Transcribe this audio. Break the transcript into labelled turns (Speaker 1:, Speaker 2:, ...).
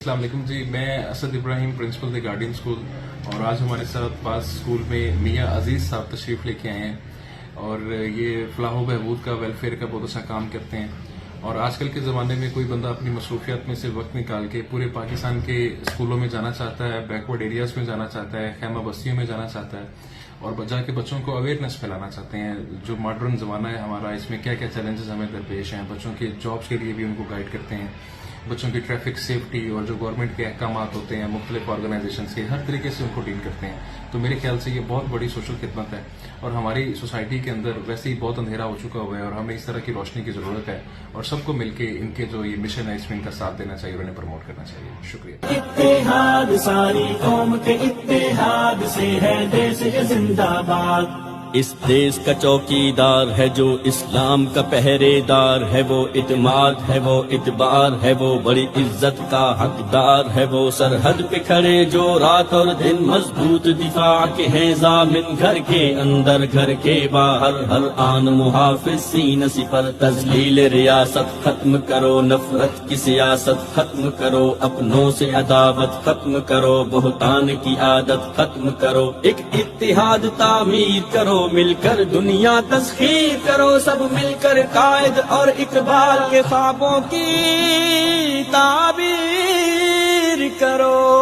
Speaker 1: السلام علیکم جی، میں اسد ابراہیم پرنسپل دی گارڈین اسکول، اور آج ہمارے ساتھ پاس اسکول میں میاں عزیز صاحب تشریف لے کے آئے ہیں اور یہ فلاح و بہبود کا ویلفیئر کا بہت اچھا کام کرتے ہیں. اور آج کل کے زمانے میں کوئی بندہ اپنی مصروفیات میں سے وقت نکال کے پورے پاکستان کے اسکولوں میں جانا چاہتا ہے، بیکورڈ ایریاز میں جانا چاہتا ہے، خیمہ بستیوں میں جانا چاہتا ہے اور جا کے بچوں کو اویئرنیس پھیلانا چاہتے ہیں. جو ماڈرن زمانہ ہے ہمارا، اس میں کیا کیا چیلنجز ہمیں درپیش ہیں، بچوں کے جابس کے لیے بھی ان کو گائیڈ کرتے ہیں. بچوں کی ٹریفک سیفٹی اور جو گورنمنٹ کے احکامات ہوتے ہیں مختلف آرگنائزیشنز کے، ہر طریقے سے ان کو ڈیل کرتے ہیں. تو میرے خیال سے یہ بہت بڑی سوشل خدمت ہے اور ہماری سوسائٹی کے اندر ویسے ہی بہت اندھیرا ہو چکا ہوا ہے اور ہمیں اس طرح کی روشنی کی ضرورت ہے اور سب کو مل کے ان کے جو یہ مشن ہے اس میں ان کا ساتھ دینا چاہیے اور انہیں پروموٹ کرنا چاہیے. شکریہ.
Speaker 2: اتحاد ساری قوم کے اتحاد سے ہے دیش زندہ باد.
Speaker 3: اس دیش کا چوکیدار ہے جو اسلام کا پہرے دار ہے، وہ اعتماد ہے، وہ اعتبار ہے، وہ بڑی عزت کا حقدار ہے. وہ سرحد پہ کھڑے جو رات اور دن مضبوط دفاع کے ہیں ضامن، گھر کے اندر گھر کے باہر ہر آن محافظ سینہ سپر. تذلیل ریاست ختم کرو، نفرت کی سیاست ختم کرو، اپنوں سے عداوت ختم کرو، بہتان کی عادت ختم کرو. ایک اتحاد تعمیر کرو، مل کر دنیا تسخیر کرو، سب مل کر قائد اور اقبال کے خوابوں کی تعبیر کرو.